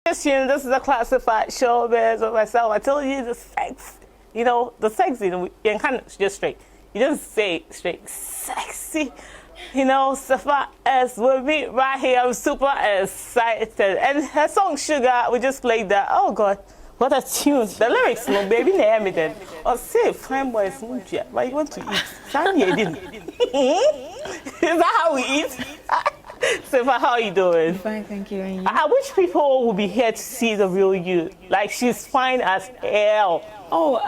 This is a classified showbiz of myself. I told you the sex, the sexy, you kind of just straight. You just say straight, sexy. Sefa is with me right here. I'm super excited. And her song Sugar, we just played that. Oh God, what a tune. The lyrics, no baby, name it then. Oh, say, fine boy, smooth jet. But you want to eat? Sandy, didn't. Is that how we eat? Sefa, how are you doing? Fine, thank you. And you? I wish people would be here to see the real you. Like, she's fine as hell. Oh,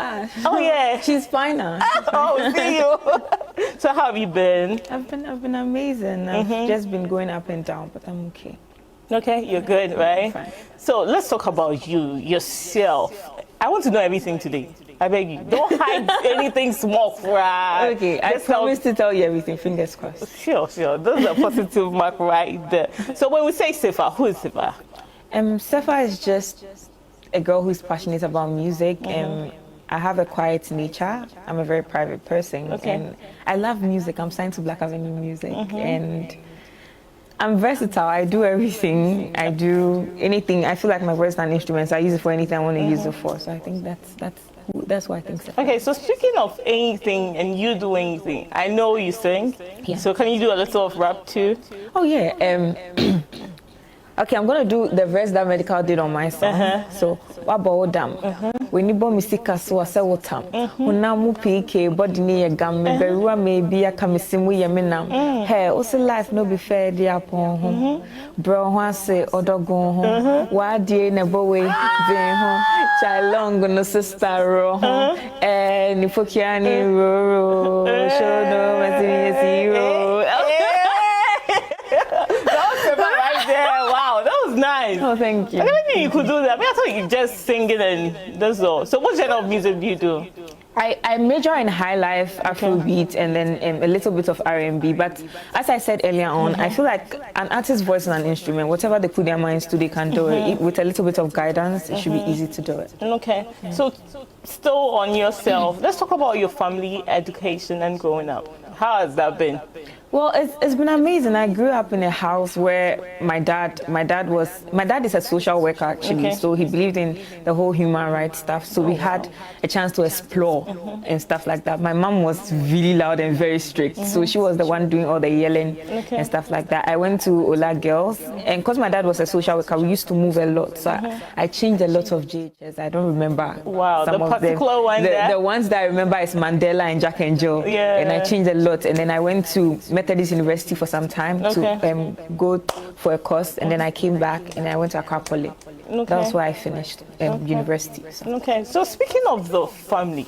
oh yeah. She's fine now. Oh, see you. So how have you been? I've been amazing. I've just been going up and down, but I'm okay. Okay, you're good, right? Fine. So let's talk about you, yourself. I want to know everything today. I beg you, don't hide anything small, right? Okay, I promise to tell you everything. Fingers crossed. Sure. Those are positive mark right there. So when we say Sefa, who is Sefa? Sefa is just a girl who's passionate about music. I have a quiet nature. I'm a very private person. Okay. And I love music. I'm signed to Black Avenue Music. And I'm versatile. I do everything. I do anything. I feel like my voice is an instrument, so I use it for anything I want to use it for. So I think that's why I think so. Okay, so speaking of anything and you do anything, I know you sing. Yeah. So can you do a little of rap too? Oh yeah. Okay, I'm gonna do the verse that Medical did on my song. So wabo dam. When you born misika so ase wotam. Unamu PK body ni ye gam me berua me bia kamisimu ye menam. Hey, also life no be fair dia pon ho. Bro ho ase odogon ho. Wa die na bowe ben ho. Chai long no sister ro ho. Eh ni fokiani ro. Show no masi zero. Nice. Oh, thank you. I never knew you could do that. I mean, I thought you just sing it and that's all. So what genre of music do you do? I major in high life, Afrobeat, and then a little bit of R&B. But as I said earlier on, I feel like an artist's voice is an instrument. Whatever they put their minds to, they can do it. With a little bit of guidance, it should be easy to do it. Okay. So still on yourself, let's talk about your family, education, and growing up. How has that been? Well, it's been amazing. I grew up in a house where my dad is a social worker actually, so he believed in the whole human rights stuff. So we had a chance to explore and stuff like that. My mom was really loud and very strict, so she was the one doing all the yelling and stuff like that. I went to Ola Girls, and because my dad was a social worker, we used to move a lot. So I changed a lot of JHS. I don't remember. Wow, some the of particular one there. The ones that I remember is Mandela and Jack and Jill. Yeah. And I changed a lot, and then I went to Methodist University for some time to go for a course, and then I came back and I went to Accra Poly. That was where I finished university. So. Okay, so speaking of the family,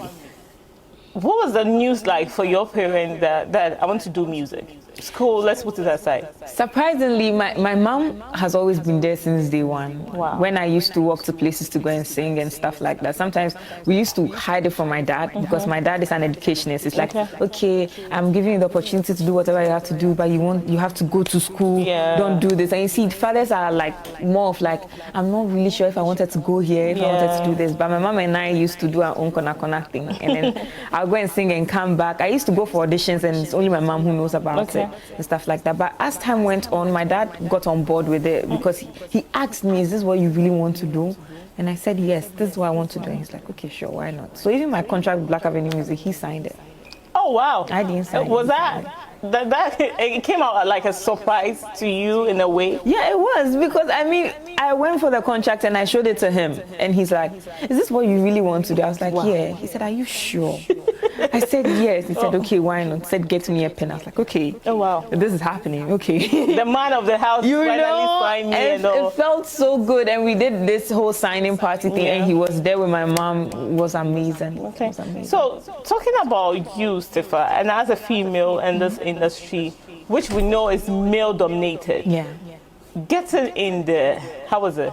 what was the news like for your parents that I want to do music? School, let's put it aside. Surprisingly, my mom has always been there since day one. Wow. When I used to walk to places to go and sing and stuff like that. Sometimes we used to hide it from my dad because my dad is an educationist. It's like, okay, I'm giving you the opportunity to do whatever you have to do, but you have to go to school. Yeah. Don't do this. And you see, fathers are like more of like, I'm not really sure if I wanted to go here, if I wanted to do this. But my mom and I used to do our own kona thing, and then I'll go and sing and come back. I used to go for auditions, and it's only my mom who knows about it. And stuff like that. But as time went on, my dad got on board with it because he asked me, is this what you really want to do? And I said, yes, this is what I want to do. And he's like, okay, sure, why not? So even my contract with Black Avenue Music, he signed it. Oh, wow. I didn't sign it. Was that it came out like a surprise to you in a way? Yeah, it was, because I mean, I went for the contract and I showed it to him, and he's like, is this what you really want to do? I was like, yeah. He said, are you sure? I said, yes. He said, okay, why not? He said, get me a pen. I was like, okay. Oh, wow. This is happening. Okay. The man of the house finally signed me. And it felt so good. And we did this whole signing party thing, and he was there with my mom. It was amazing. Okay. It was amazing. So, talking about you, Sefa, and as a female in this industry, which we know is male dominated. Yeah. Getting in there, how was it?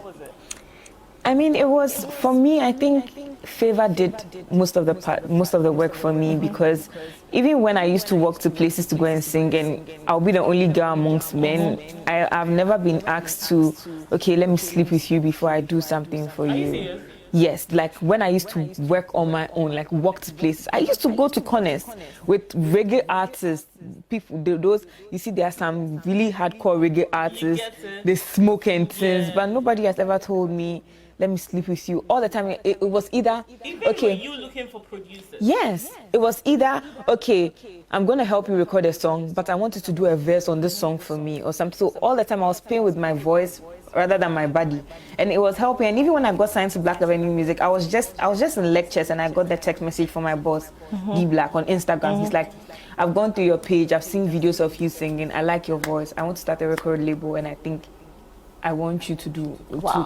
I mean, it was, for me, I think Favor did most of the work for me, because even when I used to walk to places to go and sing, and I'll be the only girl amongst men, I've never been asked to, okay, let me sleep with you before I do something for you. Yes, like when I used to work on my own, like walked places, I used to go to corners with reggae artists. People, those you see, there are some really hardcore reggae artists. They smoke and things, but nobody has ever told me, "Let me sleep with you." All the time, it was either okay. Were you looking for producers? Yes, it was either okay. I'm gonna help you record a song, but I wanted to do a verse on this song for me or something. So all the time I was playing with my voice rather than my body, and it was helping. And even when I got signed to Black Avenue Music, I was just in lectures, and I got the text message from my boss, D Black, on Instagram. He's like, "I've gone through your page. I've seen videos of you singing. I like your voice. I want to start a record label, and I think I want you to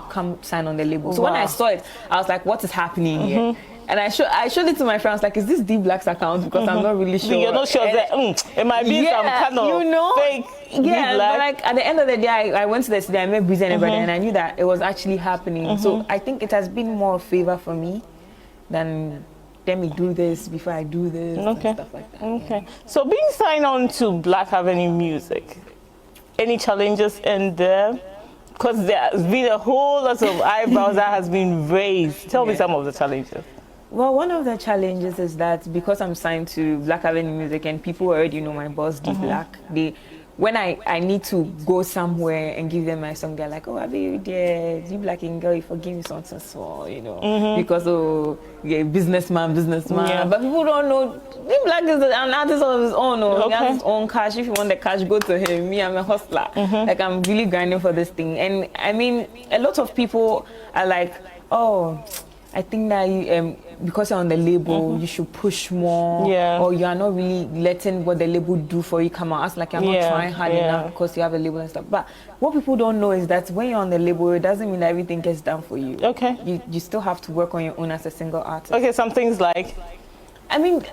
come sign on the label." So when I saw it, I was like, "What is happening here?" And I showed it to my friends, like, "Is this D Black's account?" Because I'm not really sure. You're not sure that it might be some kind of fake D Black. But like at the end of the day, I went to the studio, I met Bisa and everybody, and I knew that it was actually happening. So I think it has been more a favor for me than let me do this before I do this and stuff like that. Okay. So being signed on to Black Avenue Music, any challenges in there? Because there's been a whole lot of eyebrows that has been raised. Tell me some of the challenges. Well, one of the challenges is that because I'm signed to Black Avenue Music and people already know my boss, D Black, when I need to go somewhere and give them my song, they're like, "Oh, I'll be there, D Black and girl, you forgive me something small, you know, because businessman. Yeah. But people don't know D Black is an artist of his own. He has his own cash. If you want the cash, go to him. Me, I'm a hustler. Like I'm really grinding for this thing. And I mean, a lot of people are like, "Oh, I think that you, because you're on the label, you should push more, or you are not really letting what the label do for you come out. It's like you're not trying hard enough because you have a label and stuff." But what people don't know is that when you're on the label, it doesn't mean that everything gets done for you. Okay. You still have to work on your own as a single artist. Okay, some things like? I mean,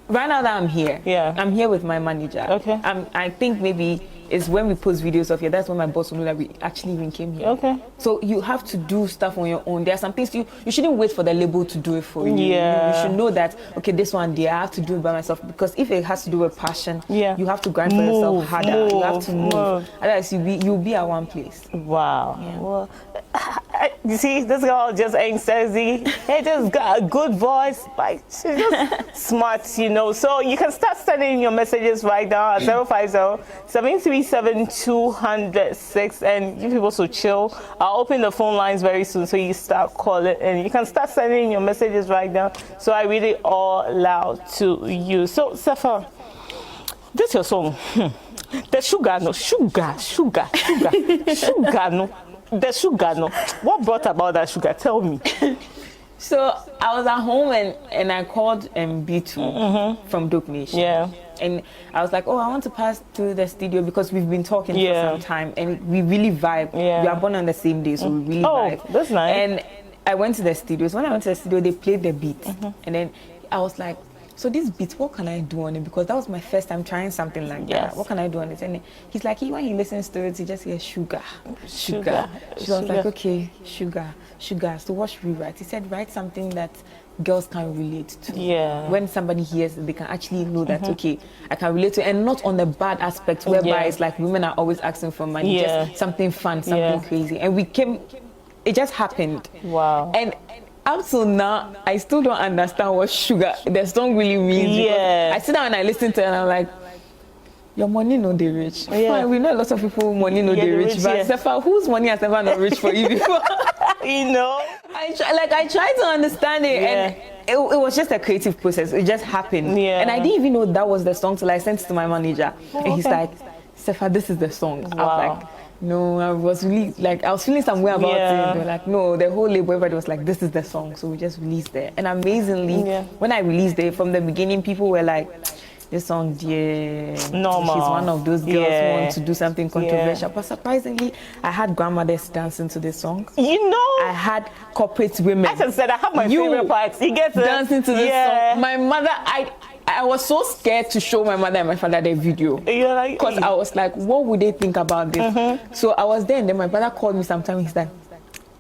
right now that I'm here, I'm here with my manager. Okay. I think maybe it's when we post videos of here, that's when my boss will know that we actually even came here. Okay. So you have to do stuff on your own. There are some things you shouldn't wait for the label to do it for you. Yeah. You should know that, okay, this one day I have to do it by myself, because if it has to do with passion, you have to grind for yourself harder. You have to move. Otherwise you'll be at one place. Wow. Yeah. Well, you see, this girl just ain't sexy. She just got a good voice. Like, she's just smart, you know. So you can start sending your messages right now at 050-737-206, and you people so chill. I'll open the phone lines very soon, so you start calling, and you can start sending your messages right now. So I read it all loud to you. So Sefa, this your song. The sugar no. The sugar, no. What brought about that sugar? Tell me. So I was at home and I called B2 from Dope Nation. Yeah. And I was like, "Oh, I want to pass to the studio because we've been talking for some time and we really vibe. Yeah. We are born on the same day, so we really vibe." That's nice. And I went to the studio. So when I went to the studio, they played the beat. And then I was like, "So this beat, what can I do on it?" Because that was my first time trying something like that. What can I do on it? And he's like, when he listens to it, he just hears sugar. So I was like, "Okay, sugar. So what should we write?" He said, "Write something that girls can relate to." Yeah. When somebody hears it, they can actually know that, okay, I can relate to it, and not on the bad aspect whereby it's like women are always asking for money. Just something fun, something crazy. And it just happened. Wow. And up till now, I still don't understand what sugar, the song really means. Yeah. I sit down and I listen to it and I'm like, your money no they rich. Yeah. Fine, we know a lot of people money no they rich, but Sefa, whose money has ever not rich for you before? You know? I tried to understand it, and it was just a creative process. It just happened. Yeah. And I didn't even know that was the song till I sent it to my manager. And he's like, "Sefa, this is the song." Wow. I was like, no, I was really like, I was feeling some way about it. They were like, no, the whole label, everybody was like, "This is the song." So we just released it. And amazingly, when I released it, from the beginning, people were like, "This song, normal. She's one of those girls who want to do something controversial." But surprisingly, I had grandmothers dancing to this song. You know? I had corporate women. As I said, I have my favorite parts. You get dancing to this song. My mother, I was so scared to show my mother and my father the video. You're like, because I was like, what would they think about this? So I was there, and then my brother called me sometime. He's like,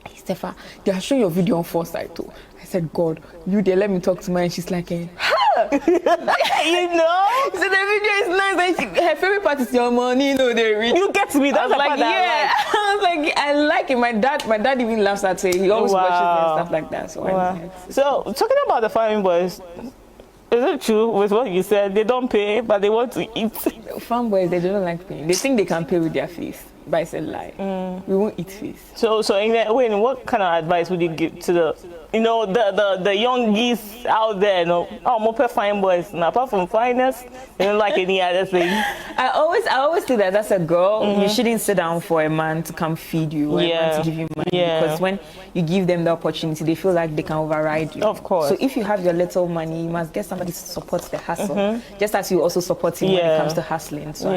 "Hey, Sefa, they are showing your video on Foresight too." I said, "God, you there, let me talk to her." And she's like, "Huh?" You know? So the video is nice. And her favorite part is your money, they reach. You get me. That's like, yeah. I was like, I like it. My dad even laughs at it. He always watches it and stuff like that. So So talking about the Fine Boys, is it true with what you said? They don't pay, but they want to eat. Fan boys, they don't like paying. They think they can pay with their face. But it's a lie. We won't eat face. So in that way, what kind of advice would you give to the young geese out there? More Fine Boys. And apart from fineness, they don't like any other thing. I always think that as a girl, you shouldn't sit down for a man to come feed you or a man to give you money. Because when you give them the opportunity, they feel like they can override you. Of course. So if you have your little money, you must get somebody to support the hustle. Just as you also support him when it comes to hustling. So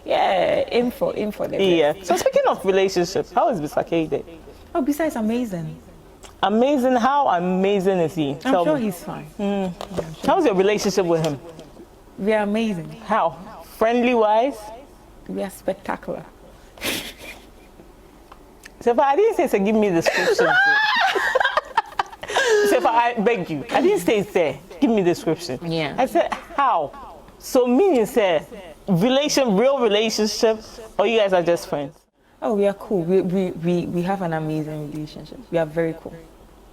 aim for the best. So speaking of relationships, how is Bisa Kdei? Oh, Bisa is amazing. Amazing? How amazing is he? I'm sure he's fine. How's your relationship with him? We are amazing. How? Friendly wise? We are spectacular. Sefa, I didn't say give me the description. Sefa, I beg you. I didn't say give me the description. Yeah. I said how? So meaning say real relationship, or you guys are just friends? Oh, we are cool. We have an amazing relationship. We are very cool.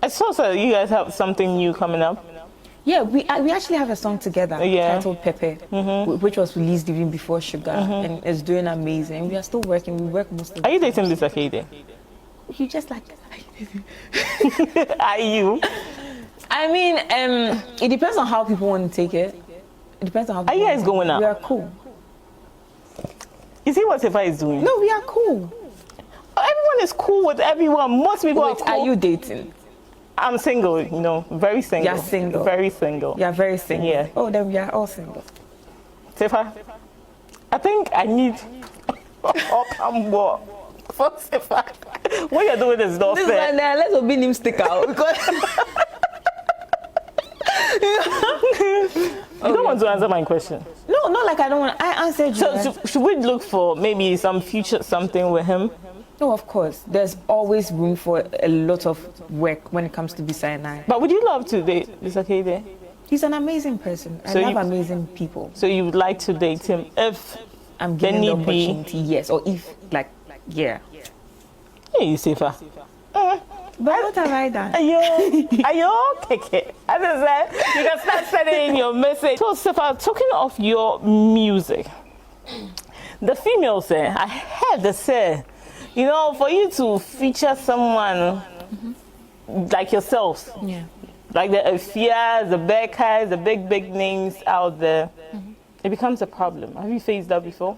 I saw you guys have something new coming up. Yeah, we actually have a song together titled Pepe, which was released even before Sugar, and it's doing amazing. We are still working. We work most of the Are you dating Bisa Kdei? You just like Are you? I mean, it depends on how people want to take it. It depends on how people Are you guys going out? We are cool. You see what Sefa is doing? No, we are cool. Everyone is cool with everyone. Most people are cool. Are you dating? I'm single, very single. You're single. Very single. You're very single. Yeah. Oh, then we are all single. Sefa, I think I need more for Sefa. What you're doing is not fair. Let's open him stick out because you don't want to answer my question. No, not like I don't want. I answered you. So should we look for maybe some future something with him? No, of course. There's always room for a lot of work when it comes to Bisa and I. But would you love to date Bisa Kdei? He's an amazing person. I love amazing people. So you would like to date him if I'm given the opportunity, yes. Or if, yeah. Hey, Sefa. But what have I done? Are you okay? As I said, you can start sending in your message. So, Sefa, talking of your music, the females say, I heard they say, for you to feature someone like yourselves, like the Afias, the Beckas, the big names out there, it becomes a problem. Have you faced that before?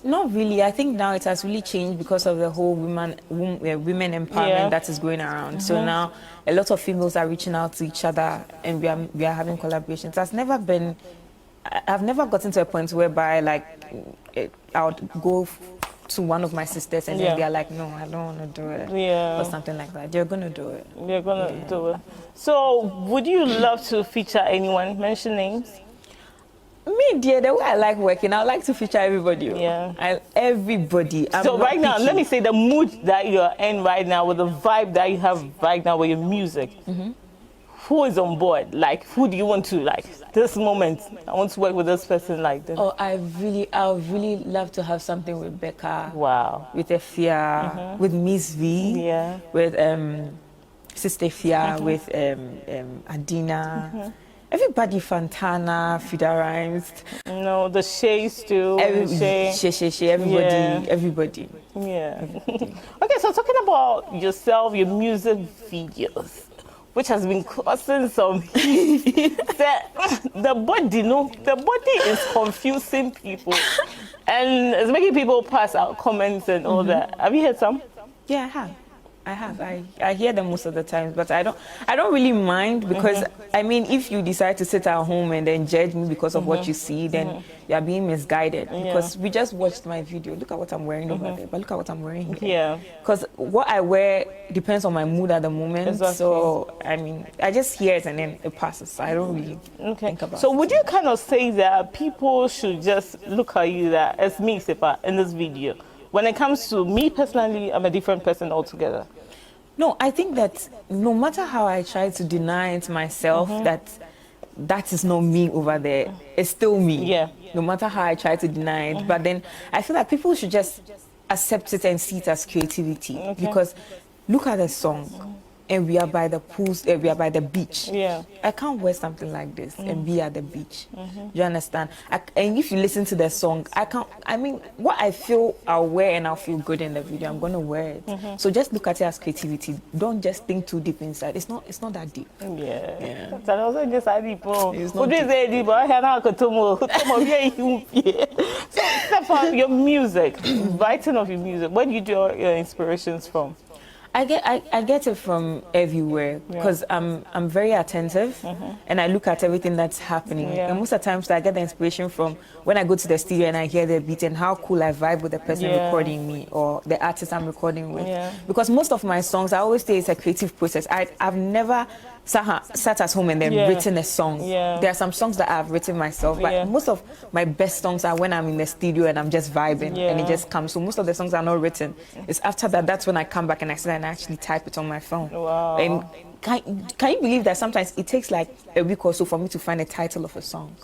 Not really. I think now it has really changed because of the whole women empowerment that is going around. So now a lot of females are reaching out to each other, and we are having collaborations. I've never gotten to a point whereby I would go to one of my sisters and then they're like, no, I don't want to do it, or something like that. They're gonna do it. They're gonna do it. So, would you love to feature anyone? Mention names. Me, dear, the way I like working, I like to feature everybody. Everybody. So right now, let me say the mood that you're in right now, with the vibe that you have right now with your music. Who is on board? Who do you want to this moment? I want to work with this person like this. Oh, I would really love to have something with Becca. Wow. With Efia, with Miss V. Yeah. With Sister Fia, with Adina. Everybody, Fantana, Fida Rhymes. No, the Shays too. Everybody. Yeah. Okay, so talking about yourself, your music videos, which has been causing some heat. the body is confusing people, and it's making people pass out comments and all that. Have you heard some? Yeah, I have. I hear them most of the times, but I don't really mind because I mean, if you decide to sit at home and then judge me because of what you see, then you are being misguided. Because we just watched my video. Look at what I'm wearing over there, but look at what I'm wearing here. Yeah. Because what I wear depends on my mood at the moment. Exactly. So I mean, I just hear it and then it passes. I don't really think about it. So would you kind of say that people should just look at you that as me, Sefa, in this video? When it comes to me personally, I'm a different person altogether. No, I think that no matter how I try to deny it myself, that is not me over there. It's still me. Yeah. No matter how I try to deny it. But then I feel like people should just accept it and see it as creativity because look at the song. And we are by the pools, we are by the beach. Yeah. I can't wear something like this and be at the beach. You understand? And if you listen to the song, what I feel I'll wear and I'll feel good in the video, I'm going to wear it. So just look at it as creativity. Don't just think too deep inside. It's not that deep. Yeah. That also just deep. It's not deep. So, Sefa, your music, writing of your music, where do you draw your inspirations from? I get it from everywhere because I'm very attentive and I look at everything that's happening. And most of the times I get the inspiration from when I go to the studio and I hear the beat and how cool I vibe with the person recording me or the artist I'm recording with. Because most of my songs, I always say it's a creative process. I've never sat at home and then written a song. There are some songs that I've written myself, but most of my best songs are when I'm in the studio and I'm just vibing and it just comes. So most of the songs are not written. It's after that, that's when I come back and I sit and actually type it on my phone. Wow. And can you believe that sometimes it takes like a week or so for me to find a title of a song?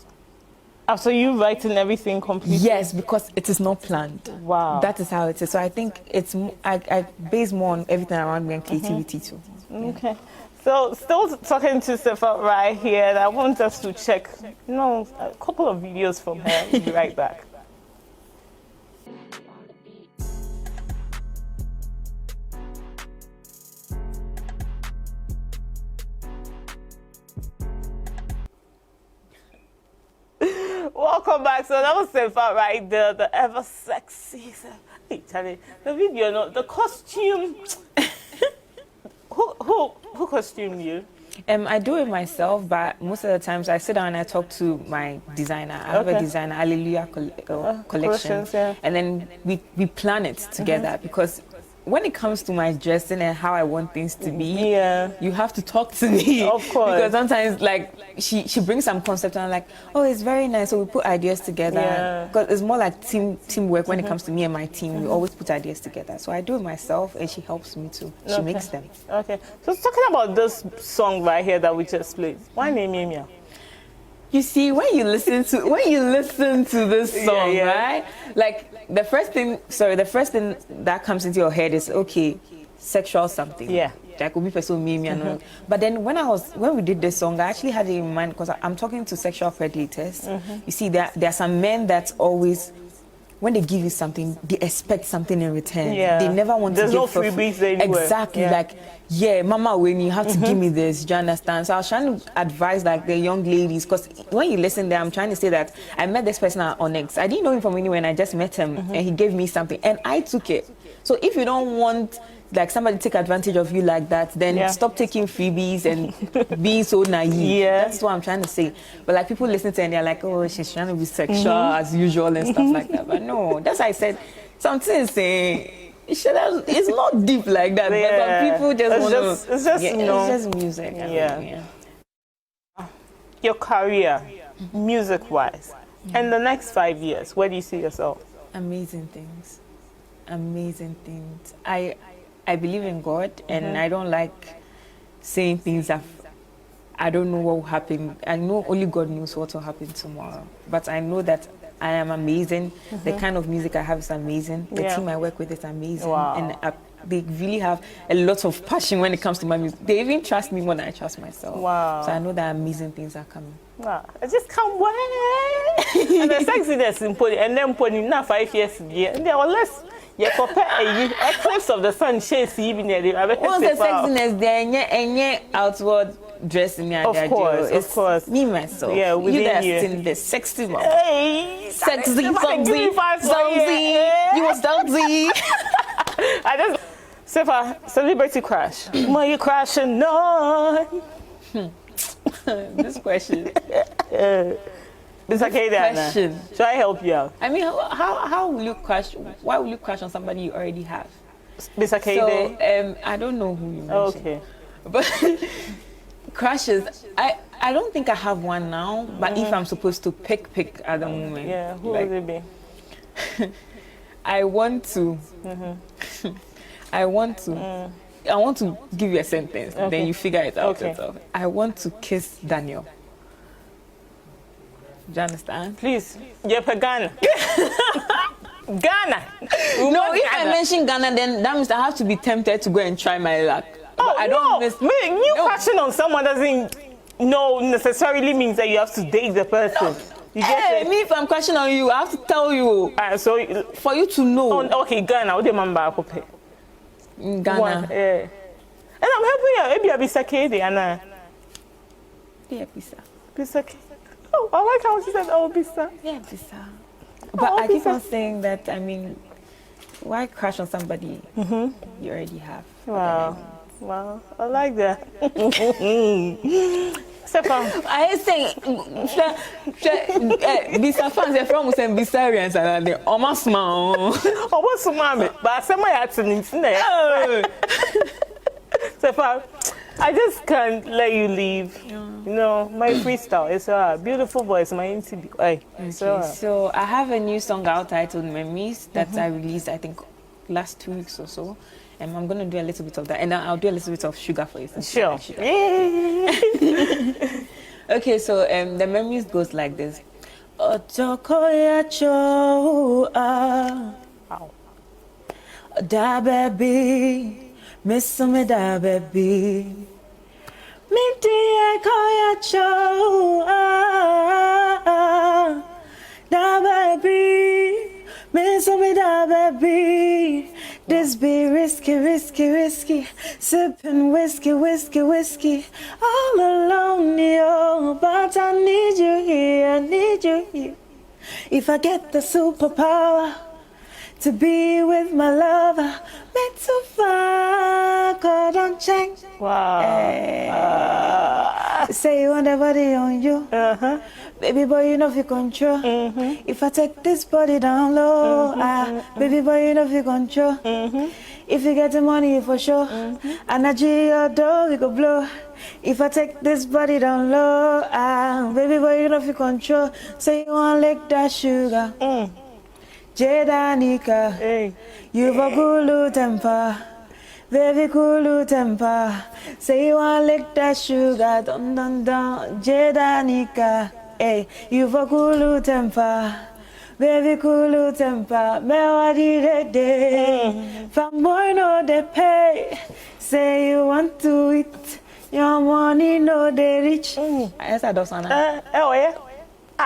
So you writing everything completely? Yes, because it is not planned. Wow. That is how it is. So I think I base more on everything around me and creativity too. Okay. So still talking to Sefa right here, and I want us to check, a couple of videos from her. We'll be right back. Welcome back. So that was Sefa right there, the ever sexy. The video, the costume. Who costumed you? I do it myself, but most of the times I sit down and I talk to my designer. I have a designer, Hallelujah collection, and then we plan it together because when it comes to my dressing and how I want things to be, you have to talk to me. Of course. Because sometimes, like, she brings some concept and I'm like, oh, it's very nice. So we put ideas together. Because it's more like teamwork when it comes to me and my team. We always put ideas together. So I do it myself and she helps me too. She makes them. Okay. So talking about this song right here that we just played, why name Mia? You see, when you listen to this song, right? Like the first thing that comes into your head is okay, sexual something. Yeah. That could be person me. But then when we did this song, I actually had it in mind because I'm talking to sexual predators. You see, there are some men that always, when they give you something, they expect something in return. Yeah. They never want There's to no give freebies anywhere. Exactly. Like, mama, when you have to give me this, do you understand? So I was trying to advise like the young ladies, because when you listen there, I'm trying to say that I met this person at Onyx. I didn't know him from anywhere, and I just met him, and he gave me something, and I took it. So if you don't want like somebody take advantage of you like that, then stop taking freebies and being so naive. That's what I'm trying to say. But like people listen to it and they're like, oh, she's trying to be sexual as usual and stuff like that. But no, that's why I said something saying it's not deep like that. But some people just want to. It's just music. Your career, music-wise, and the next 5 years, where do you see yourself? Amazing things. I believe in God, and I don't like saying things that I don't know what will happen. I know only God knows what will happen tomorrow. But I know that I am amazing. The kind of music I have is amazing. The team I work with is amazing. Wow. And they really have a lot of passion when it comes to my music. They even trust me more than I trust myself. Wow. So I know that amazing things are coming. Wow. I just can't wait. And the sexiness in Pony, and then Pony, now 5 years a year. And they are less. Eclipse of the sun shades even there. What's the sexiness there? And outward dressing. Of course. Me myself. Yeah, within you. That's you. in the sexy mom. Hey, sexy, something. You was sexy. I just Sefa, celebrity crush. Why you crashing on? This question. Bisa Kdei. Should I help you out? I mean, how will you crush? Why will you crush on somebody you already have? Bisa Kdei. So I don't know who you mentioned. Okay. But crushes, I don't think I have one now. But if I'm supposed to pick at the moment, who would it be? I want to. I want to give you a sentence. Then you figure it out yourself. I want to kiss Daniel. Do you understand? Please, Ghana. Ghana. No, if I mention Ghana, then that means I have to be tempted to go and try my luck. Oh, I don't miss. You crashing on someone doesn't necessarily means that you have to date the person. You get Me, if I'm crashing on you, I have to tell you. So for you to know. Okay, Ghana, what do you remember? Ghana. Yeah. And I'm helping you. Maybe I'll be Kdei, Anna. Yeah, Bisa. Bisa. Oh, I like how she said, oh, Bisa. Yeah, Bisa. But I keep on saying that, I mean, why crash on somebody you already have? Wow. Wow. I like that. Sefa. I say, Bisa fans, they're from Bisarians and they're almost small. Almost small, but somebody had to need to Sefa, I just can't let you leave. You know, my freestyle is a beautiful voice, my interview. So I have a new song out titled Memories that I released, I think, last 2 weeks or so. And I'm going to do a little bit of that. And I'll do a little bit of sugar for you. Sure. Okay, so the Memories goes like this. Otokoya cho da baby. Miss me da baby, me dear koya cho da baby, miss me da baby. This be risky, risky, risky. Sipping whiskey, whiskey, whiskey. All alone, yo, but I need you here, I need you here. If I get the superpower to be with my lover, meant to far, God don't change. Wow. Say you want that body on you. Baby boy, you know if you control. If I take this body down low, baby boy, you know if you control. If you get the money for sure, energy your door, we go blow. If I take this body down low, baby boy, you know if you control. Say you want lick that sugar. Jedanika, Hey. you've a cool temper, very cool temper. Say you want lick that sugar, dun dun dun. Jedanika, hey, you've a cool temper, very cool temper. Me what did they? From boy no they pay. Say you want to eat, your money no they rich. Yes, I do sana. Oh yeah.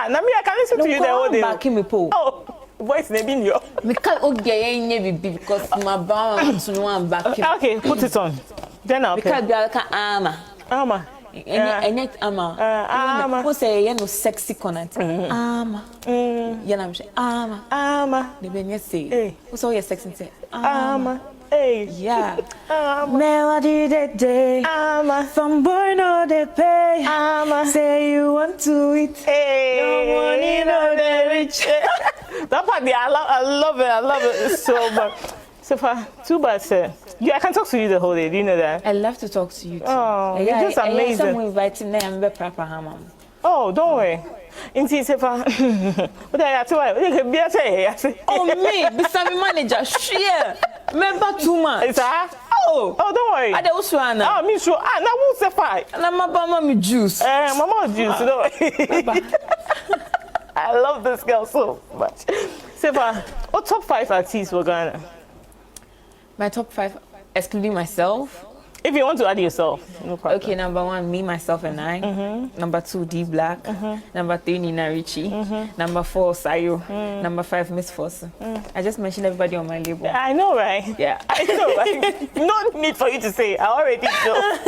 Now me I can listen to you the whole day. Back in me po. Oh. Voice maybe in your. Because because my bound to one back. Okay, put it on. Then I'll Because they are ama. Ama. And yet ama. Ama. Who say you know sexy content? Ama. I'm saying ama. Ama. The ben you say. Who saw your sexy say? Ama. Hey. Yeah. Melody that day. Ama. From boy no they pay. Ama. Say you want to eat. Hey. Your money no they rich. That part, yeah, I love it so much. Sefa, too bad, sir. Yeah, I can talk to you the whole day. Do you know that? I love to talk to you too. Oh, you're just amazing. Someone invited me and be proper hamam. Oh, don't worry. Inti Sefa, what are you doing? You can be a say. Oh me, Bisa manager, share. Remember 2 months. Is that? Oh, don't worry. I don't want. Oh, me sure. Now who's Sefa? And I'm about me juice. Mama juice. Don't worry. I love this girl so much. Sefa, what top 5 artists were Ghana? My top 5, excluding myself. If you want to add yourself, no problem. Okay, number 1, me, myself, and I. Number 2, D Black. Number 3, Nina Richie. Number 4, Sayo. Number 5, Miss Foster. I just mentioned everybody on my label. I know, right? Yeah. I know, right? No need for you to say. I already know.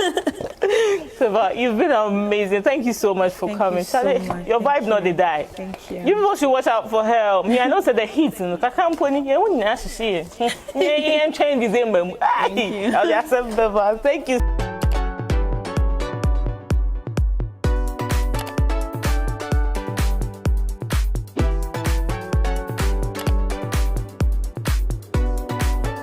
Sefa, you've been amazing. Thank you so much for coming. You so much. Your vibe not they die. Thank you. You people should watch out for her. Me, I know say the heat. I can't put in here. When you see it, you ain't trying December. Thank you. Thank you.